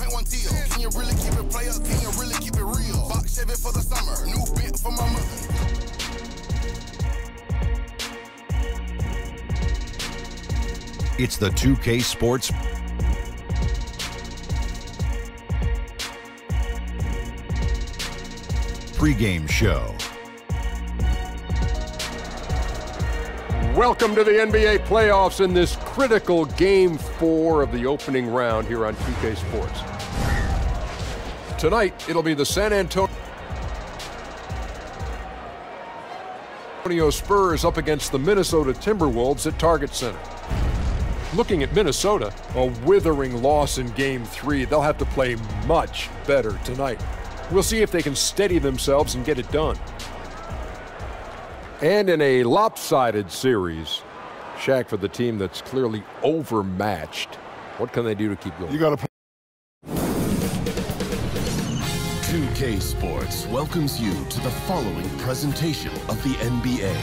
like one deal. Can you really keep it player? Can you really keep it real? Box Chevy for the summer. New bit for my mother. It's the 2K Sports pregame show. Welcome to the NBA playoffs in this critical Game 4 of the opening round here on 2K Sports. Tonight, it'll be the San Antonio Spurs up against the Minnesota Timberwolves at Target Center. Looking at Minnesota, a withering loss in Game 3. They'll have to play much better tonight. We'll see if they can steady themselves and get it done. And in a lopsided series, Shaq, for the team that's clearly overmatched, what can they do to keep going? You got to 2K Sports welcomes you to the following presentation of the NBA.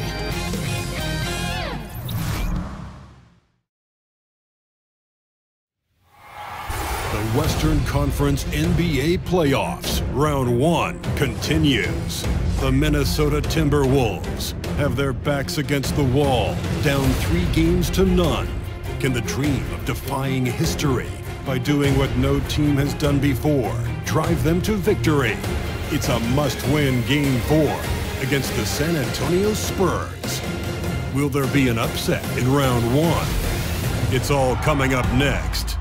The Western Conference NBA playoffs, round 1 continues. The Minnesota Timberwolves have their backs against the wall, down 3 games to none. Can the dream of defying history by doing what no team has done before drive them to victory? It's a must-win Game 4 against the San Antonio Spurs. Will there be an upset in round 1? It's all coming up next.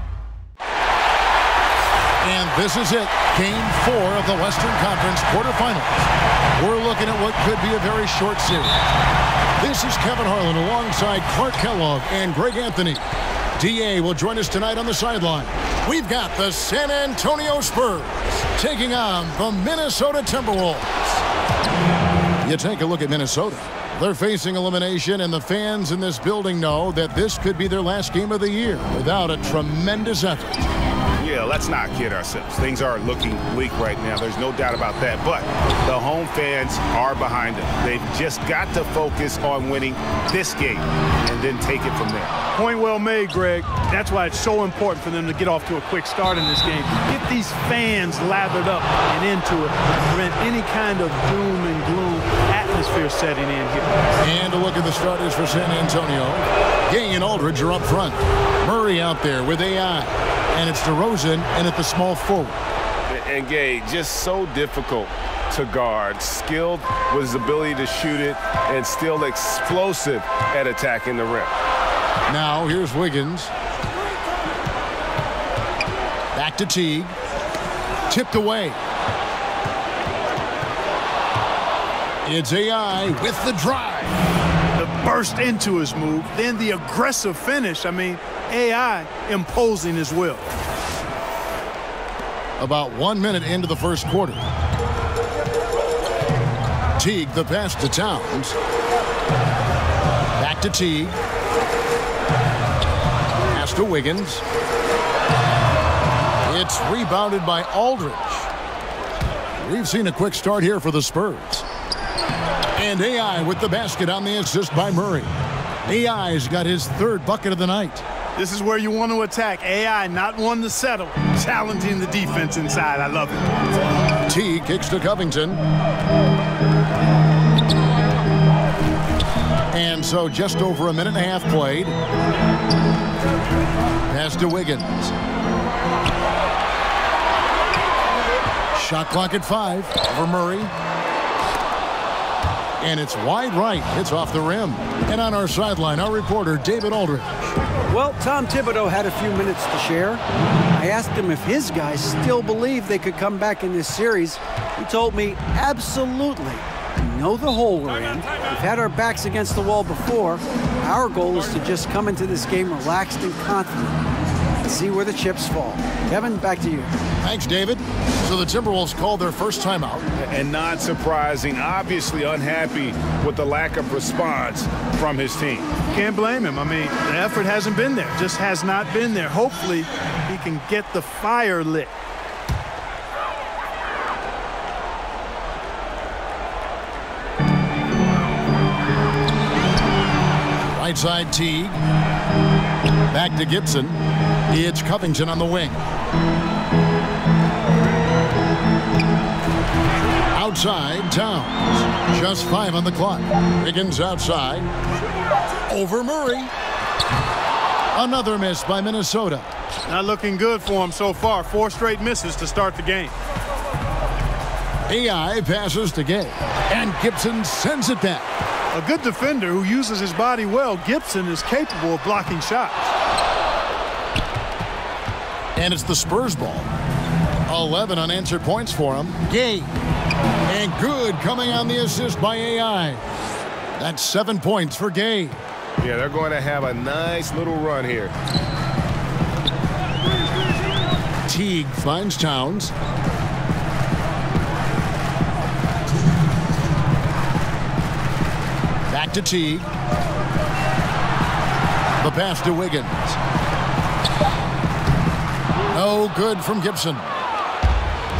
And this is it, Game 4 of the Western Conference quarterfinals. We're looking at what could be a very short series. This is Kevin Harlan alongside Clark Kellogg and Greg Anthony. DA will join us tonight on the sideline. We've got the San Antonio Spurs taking on the Minnesota Timberwolves. You take a look at Minnesota. They're facing elimination, and the fans in this building know that this could be their last game of the year without a tremendous effort. Yeah, let's not kid ourselves. Things are looking bleak right now. There's no doubt about that. But the home fans are behind them. They've just got to focus on winning this game and then take it from there. Point well made, Greg. That's why it's so important for them to get off to a quick start in this game. Get these fans lathered up and into it. Prevent any kind of doom and gloom atmosphere setting in here. And a look at the starters for San Antonio. Gay and Aldridge are up front. Murray out there with AI. And it's DeRozan and at the small forward. And Gay, just so difficult to guard. Skilled with his ability to shoot it and still explosive at attacking the rim. Now here's Wiggins. Back to Teague. Tipped away. It's AI with the drive. The burst into his move, then the aggressive finish. I mean, AI imposing as well. About 1 minute into the first quarter. Teague, the pass to Towns. Back to Teague. Pass to Wiggins. It's rebounded by Aldridge. We've seen a quick start here for the Spurs. And AI with the basket on the assist by Murray. AI's got his 3rd bucket of the night. This is where you want to attack. AI not one to settle. Challenging the defense inside. I love it. T kicks to Covington. And so just over a minute and a half played. Pass to Wiggins. Shot clock at 5 for Murray. And it's wide right. It's off the rim. And on our sideline, our reporter, David Aldridge. Well, Tom Thibodeau had a few minutes to share. I asked him if his guys still believe they could come back in this series. He told me, absolutely. We know the hole we're in. We've had our backs against the wall before. Our goal is to just come into this game relaxed and confident and see where the chips fall. Kevin, back to you. Thanks, David. So the Timberwolves called their first timeout. And not surprising, obviously unhappy with the lack of response from his team. Can't blame him. I mean, the effort hasn't been there. Just has not been there. Hopefully, he can get the fire lit. Right side Teague. Back to Gibson. It's Covington on the wing. outside, Towns. Just 5 on the clock. Wiggins outside. Over Murray. Another miss by Minnesota. Not looking good for him so far. 4 straight misses to start the game. AI passes to Gay. And Gibson sends it back. A good defender who uses his body well. Gibson is capable of blocking shots. And it's the Spurs ball. 11 unanswered points for him. Gay. And good coming on the assist by AI. That's 7 points for Gay. Yeah, they're going to have a nice little run here. Teague finds Towns. Back to Teague. The pass to Wiggins. No good from Gibson.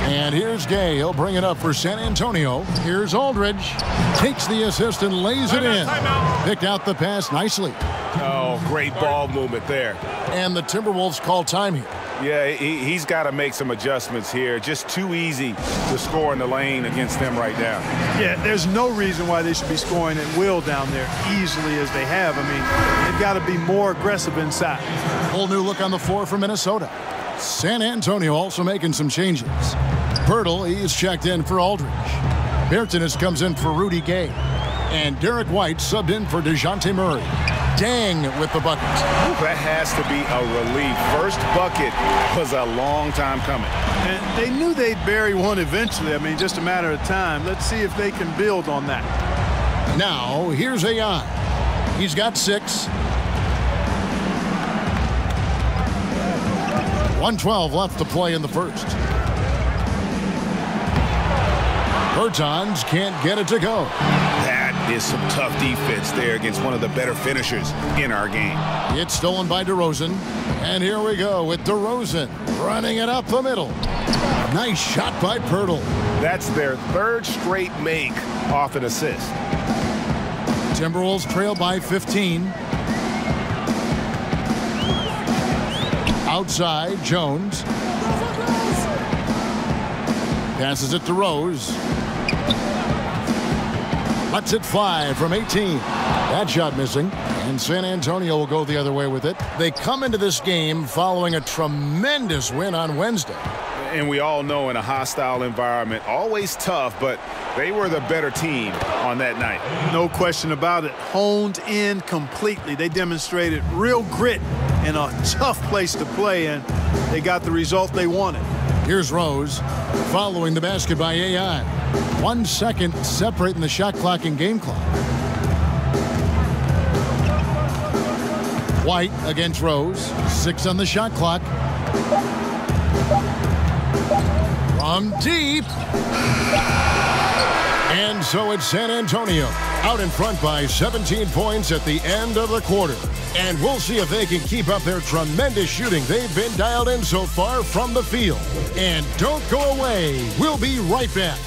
And here's Gay. He'll bring it up for San Antonio. Here's Aldridge. Takes the assist and lays it in. Picked out the pass nicely. Oh, great ball movement there. And the Timberwolves call time here. Yeah, he's got to make some adjustments here. Just too easy to score in the lane against them right now. Yeah, there's no reason why they should be scoring at will down there easily as they have. I mean, they've got to be more aggressive inside. Whole new look on the floor for Minnesota. San Antonio also making some changes. Pirtle, he's checked in for Aldridge. Bertanis comes in for Rudy Gay. And Derek White subbed in for DeJounte Murray. Dang with the bucket. That has to be a relief. First bucket was a long time coming. And they knew they'd bury one eventually. I mean, just a matter of time. Let's see if they can build on that. Now, here's AI. He's got 6. 1:12 left to play in the first. Bertans can't get it to go. That is some tough defense there against one of the better finishers in our game. It's stolen by DeRozan. And here we go with DeRozan running it up the middle. Nice shot by Pirtle. That's their 3rd straight make off an assist. Timberwolves trail by 15. Outside, Jones. Passes it to Rose. Lets it fly from 18. That shot missing. And San Antonio will go the other way with it. They come into this game following a tremendous win on Wednesday. And we all know in a hostile environment, always tough, but they were the better team on that night. No question about it. Honed in completely. They demonstrated real grit in a tough place to play, and they got the result they wanted. Here's Rose following the basket by AI. 1 second separating the shot clock and game clock. White against Rose. 6 on the shot clock. From deep. And so it's San Antonio out in front by 17 points at the end of the quarter. And we'll see if they can keep up their tremendous shooting they've been dialed in so far from the field. And don't go away. We'll be right back.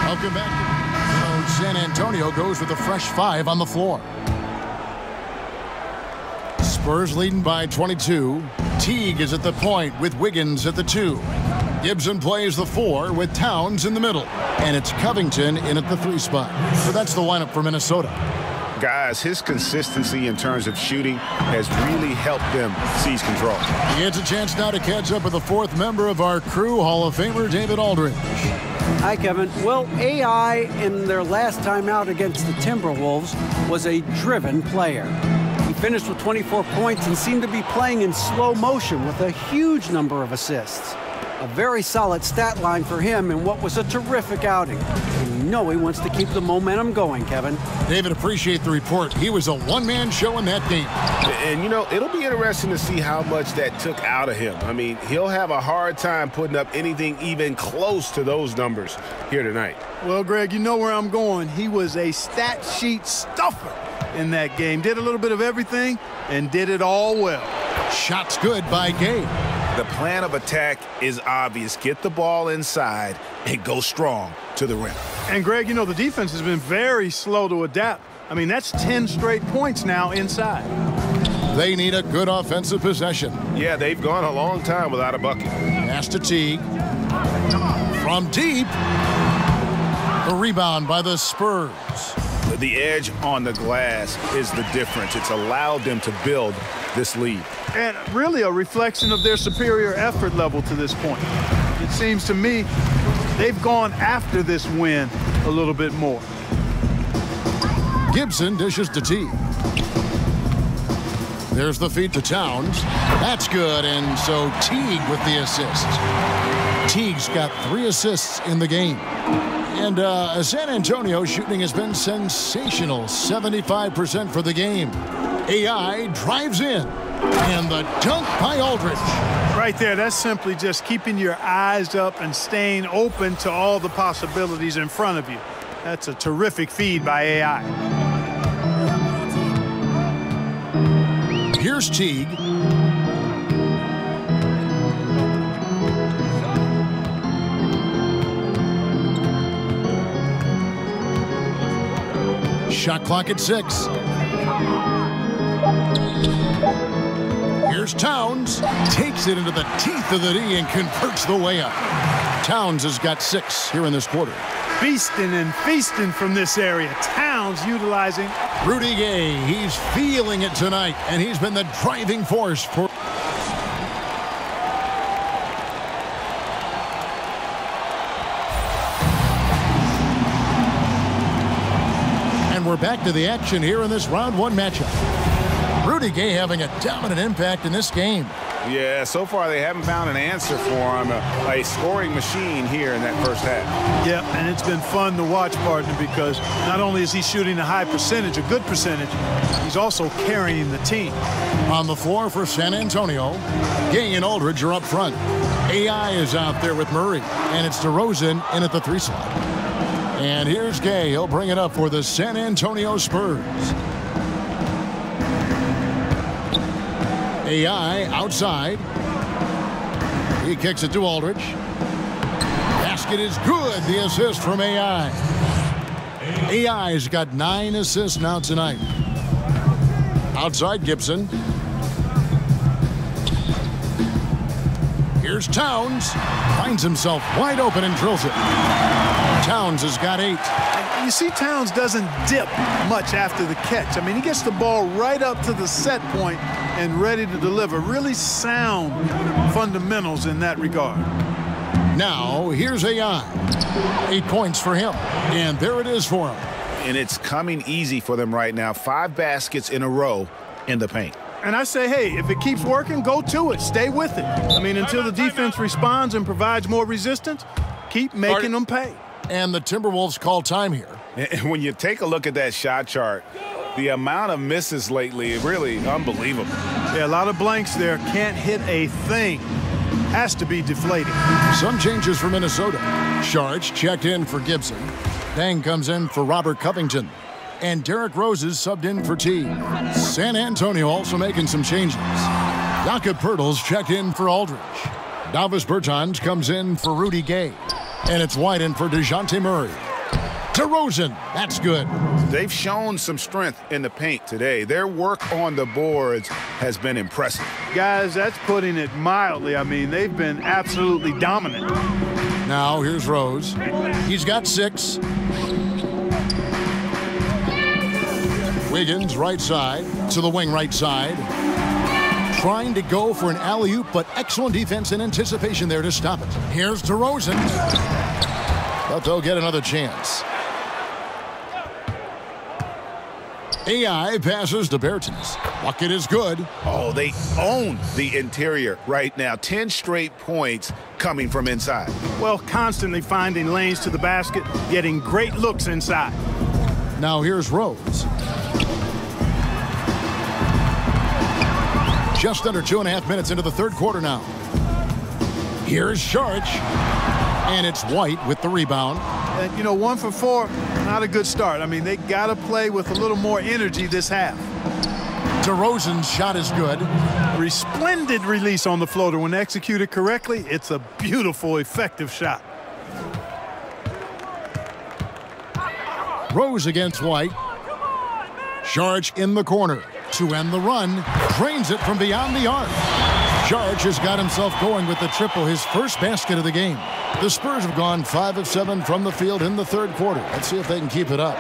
Welcome back. So San Antonio goes with a fresh 5 on the floor. Spurs leading by 22. Teague is at the point with Wiggins at the 2. Gibson plays the 4 with Towns in the middle. And it's Covington in at the 3 spot. So that's the lineup for Minnesota. Guys, his consistency in terms of shooting has really helped them seize control. He gets a chance now to catch up with the 4th member of our crew, Hall of Famer David Aldridge. Hi, Kevin. Well, AI in their last time out against the Timberwolves was a driven player. He finished with 24 points and seemed to be playing in slow motion with a huge number of assists. A very solid stat line for him in what was a terrific outing. You know he wants to keep the momentum going, Kevin. David, appreciate the report. He was a one-man show in that game. And, you know, it'll be interesting to see how much that took out of him. I mean, he'll have a hard time putting up anything even close to those numbers here tonight. Well, Greg, you know where I'm going. He was a stat sheet stuffer in that game. Did a little bit of everything and did it all well. Shots good by Gay. The plan of attack is obvious. Get the ball inside and go strong to the rim. And, Greg, you know, the defense has been very slow to adapt. I mean, that's 10 straight points now inside. They need a good offensive possession. Yeah, they've gone a long time without a bucket. Pass to Teague. From deep. The rebound by the Spurs. The edge on the glass is the difference. It's allowed them to build this lead. And really a reflection of their superior effort level to this point. It seems to me they've gone after this win a little bit more. Gibson dishes to Teague. There's the feed to Towns. That's good, and so Teague with the assist. Teague's got 3 assists in the game. And San Antonio's shooting has been sensational, 75% for the game. AI drives in, and the dunk by Aldridge. Right there, that's simply just keeping your eyes up and staying open to all the possibilities in front of you. That's a terrific feed by AI. Here's Teague. Shot clock at 6. Here's Towns. Takes it into the teeth of the D and converts the layup. Towns has got 6 here in this quarter. Feasting and feasting from this area. Towns utilizing. Rudy Gay, he's feeling it tonight, and he's been the driving force for... And we're back to the action here in this round 1 matchup. Rudy Gay having a dominant impact in this game. Yeah, so far they haven't found an answer for him. A scoring machine here in that first half. Yeah, and it's been fun to watch, partner, because not only is he shooting a high percentage, a good percentage, he's also carrying the team. On the floor for San Antonio, Gay and Aldridge are up front. AI is out there with Murray, and it's DeRozan in at the 3 slot. And here's Gay. He'll bring it up for the San Antonio Spurs. AI outside. He kicks it to Aldridge. Basket is good. The assist from AI. AI's got 9 assists now tonight. Outside Gibson. Here's Towns. Finds himself wide open and drills it. Towns has got 8. And you see Towns doesn't dip much after the catch. I mean, he gets the ball right up to the set point and ready to deliver. Really sound fundamentals in that regard. Now, here's AI. 8 points for him. And there it is for him. And it's coming easy for them right now. 5 baskets in a row in the paint. And I say, hey, if it keeps working, go to it. Stay with it. I mean, until the defense responds and provides more resistance, keep making them pay. And the Timberwolves call time here. And when you take a look at that shot chart, the amount of misses lately, really unbelievable. Yeah, a lot of blanks there. Can't hit a thing. Has to be deflating. Some changes for Minnesota. Sharch checked in for Gibson. Dang comes in for Robert Covington. And Derrick Rose is subbed in for T. San Antonio also making some changes. Jakob Poeltl's checked in for Aldridge. Davis Bertans comes in for Rudy Gay. And it's Whiten for DeJounte Murray. DeRozan, that's good. They've shown some strength in the paint today. Their work on the boards has been impressive. Guys, that's putting it mildly. I mean, they've been absolutely dominant. Now, here's Rose. He's got 6. Wiggins, right side, to the wing right side. Trying to go for an alley-oop, but excellent defense and anticipation there to stop it. Here's DeRozan. But they'll get another chance. AI passes to Bertans. Bucket is good. Oh, they own the interior right now. 10 straight points coming from inside. Well, constantly finding lanes to the basket, getting great looks inside. Now here's Rose. Just under 2.5 minutes into the third quarter now. Here's Sharch. And it's White with the rebound. And, you know, 1 for 4, not a good start. I mean, they got to play with a little more energy this half. DeRozan's shot is good. Resplendent release on the floater. When executed correctly, it's a beautiful, effective shot. Rose against White. Sharge in the corner to end the run. Drains it from beyond the arc. Sharge has got himself going with the triple, his first basket of the game. The Spurs have gone 5 of 7 from the field in the third quarter. Let's see if they can keep it up.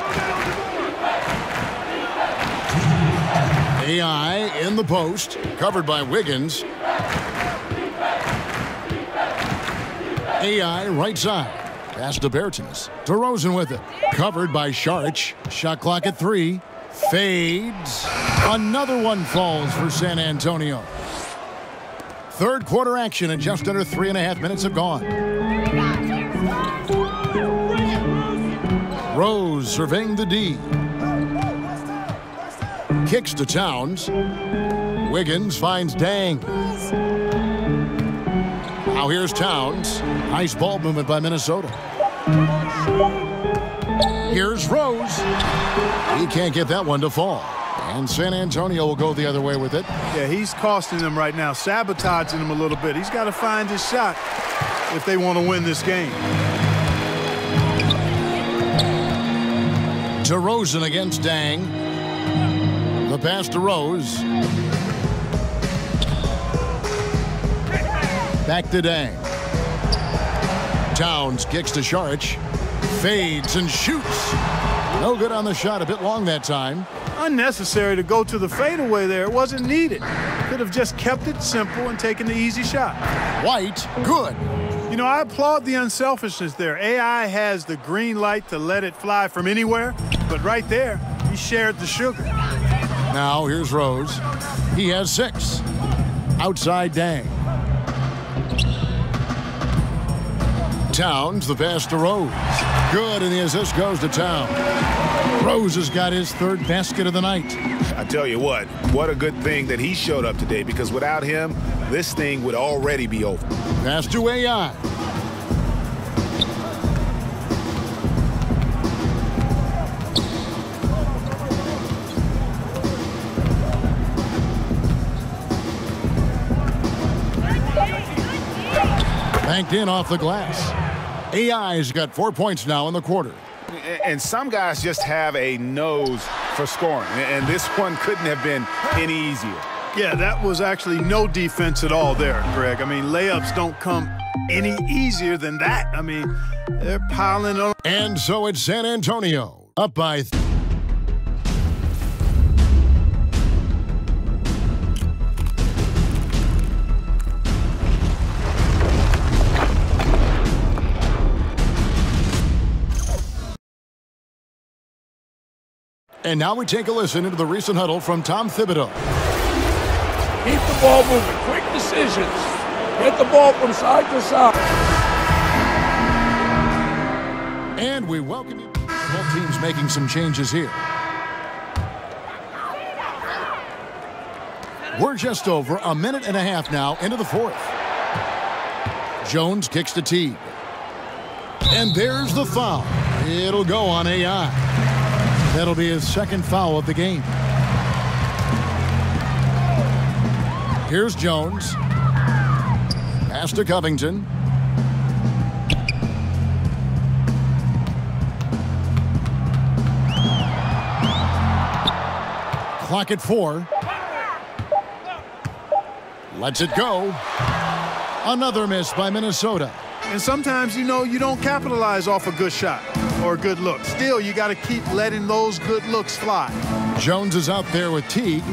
AI in the post, covered by Wiggins. AI right side. Pass to Bertans. DeRozan with it. Covered by Sharge. Shot clock at 3. Fades. Another one falls for San Antonio. Third quarter action and just under 3.5 minutes have gone. Rose surveying the D. Kicks to Towns. Wiggins finds Dang. Now here's Towns. Nice ball movement by Minnesota. Here's Rose. He can't get that one to fall. And San Antonio will go the other way with it. Yeah, he's costing them right now, sabotaging them a little bit. He's got to find his shot if they want to win this game. DeRozan against Dang. The pass to Rose. Back to Dang. Towns kicks to Sharge. Fades and shoots. No good on the shot. A bit long that time. Unnecessary to go to the fadeaway there. It wasn't needed. Could have just kept it simple and taken the easy shot. White, good. You know, I applaud the unselfishness there. AI has the green light to let it fly from anywhere, but right there, he shared the sugar. Now here's Rose. He has 6. Outside Dang. Towns, the pass to Rose. Good, and the assist goes to Towns. Rose has got his third basket of the night. I tell you what a good thing that he showed up today, because without him, this thing would already be over. Pass to AI. Banked in off the glass. AI's got 4 points now in the quarter. And some guys just have a nose for scoring, and this one couldn't have been any easier. Yeah, that was actually no defense at all there, Greg. I mean, layups don't come any easier than that. I mean, they're piling on. And so it's San Antonio up by And now we take a listen into the recent huddle from Tom Thibodeau. Keep the ball moving. Quick decisions. Get the ball from side to side. And we welcome you. Both teams making some changes here. We're just over a minute and a half now into the fourth. Jones kicks to Teague. And there's the foul. It'll go on AI. That'll be his second foul of the game. Here's Jones. Pass to Covington. Clock at 4. Lets it go. Another miss by Minnesota. And sometimes, you know, you don't capitalize off a good shot or a good look. Still, you got to keep letting those good looks fly. Jones is out there with Teague.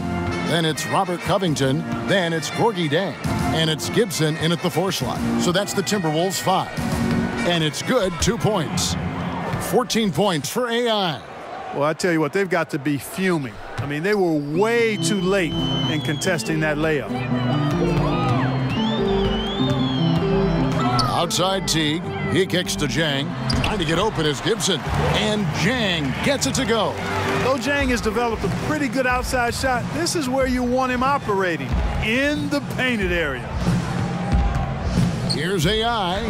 Then it's Robert Covington. Then it's Gorgie Dang. And it's Gibson in at the 4 slot. So that's the Timberwolves 5. And it's good, 2 points. 14 points for AI. Well, I tell you what, they've got to be fuming. I mean, they were way too late in contesting that layup. Outside Teague. He kicks to Jang. Trying to get open is Gibson. And Jang gets it to go. Though Jang has developed a pretty good outside shot, this is where you want him operating, in the painted area. Here's AI.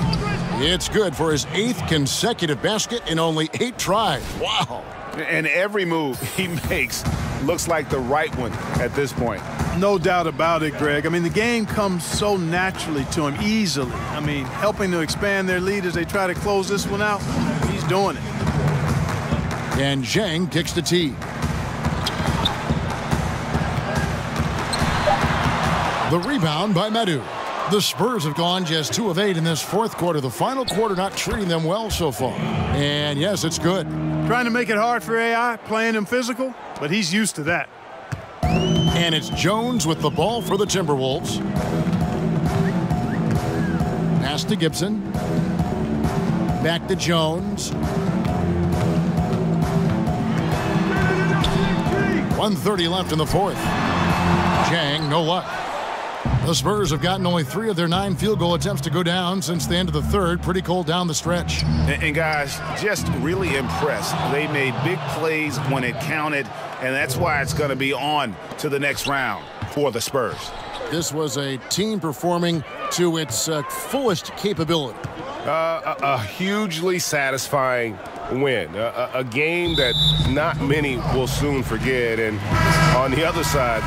It's good for his 8th consecutive basket in only 8 tries. Wow. And every move he makes looks like the right one at this point. No doubt about it, Greg. I mean, the game comes so naturally to him, easily. I mean, helping to expand their lead as they try to close this one out, he's doing it. And Zhang kicks the tee. The rebound by Medu. The Spurs have gone just 2 of 8 in this fourth quarter. The final quarter not treating them well so far. And yes, it's good. Trying to make it hard for AI, playing him physical, but he's used to that. And it's Jones with the ball for the Timberwolves. Pass to Gibson. Back to Jones. 1:30 left in the fourth. Zhang, no luck. The Spurs have gotten only 3 of their 9 field goal attempts to go down since the end of the third. Pretty cold down the stretch. And guys, just really impressed. They made big plays when it counted, and that's why it's going to be on to the next round for the Spurs. This was a team performing to its fullest capability. A hugely satisfying win. A game that not many will soon forget. And on the other side,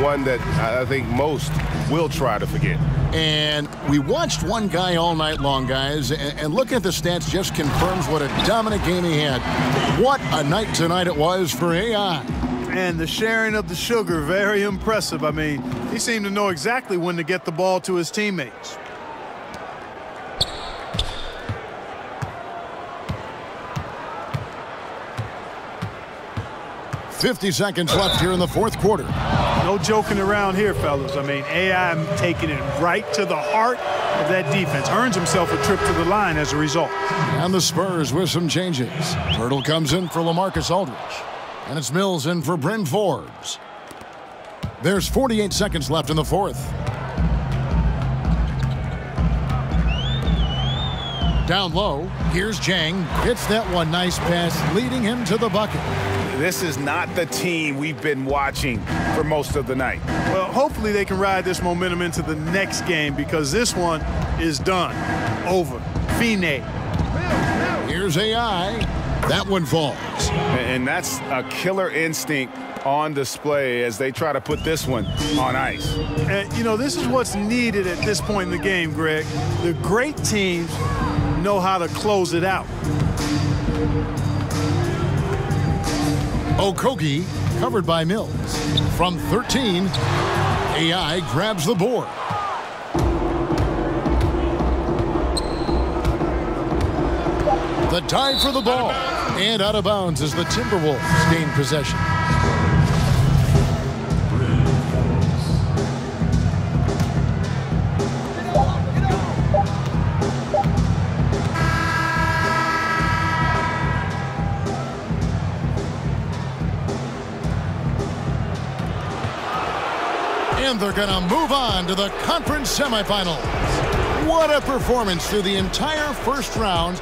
one that I think most will try to forget. And we watched one guy all night long, guys, and looking at the stats just confirms what a dominant game he had. What a night tonight it was for AI. And the sharing of the sugar, very impressive. I mean, he seemed to know exactly when to get the ball to his teammates. .50 seconds left here in the fourth quarter. No joking around here, fellas. I mean, AI taking it right to the heart of that defense. Earns himself a trip to the line as a result. And the Spurs with some changes. Pirtle comes in for LaMarcus Aldridge. And it's Mills in for Bryn Forbes. There's 48 seconds left in the fourth. Down low, here's Zhang. Hits that one, nice pass, leading him to the bucket. This is not the team we've been watching for most of the night. Well, hopefully they can ride this momentum into the next game because this one is done. Over. Fine. Here's AI. That one falls. And that's a killer instinct on display as they try to put this one on ice. And, you know, this is what's needed at this point in the game, Greg. The great teams know how to close it out. Okogie covered by Mills. From 13, AI grabs the board. The dive for the ball. And out of bounds as the Timberwolves gain possession. And they're going to move on to the conference semifinals. What a performance through the entire first round.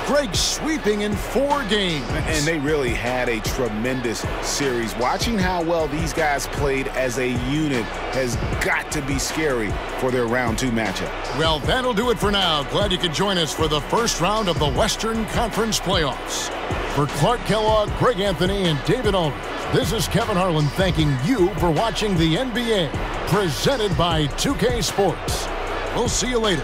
Greg sweeping in 4 games. And they really had a tremendous series. Watching how well these guys played as a unit has got to be scary for their round 2 matchup. Well, that'll do it for now. Glad you could join us for the first round of the Western Conference playoffs. For Clark Kellogg, Greg Anthony, and David Aldridge, this is Kevin Harlan thanking you for watching the NBA, presented by 2K Sports. We'll see you later.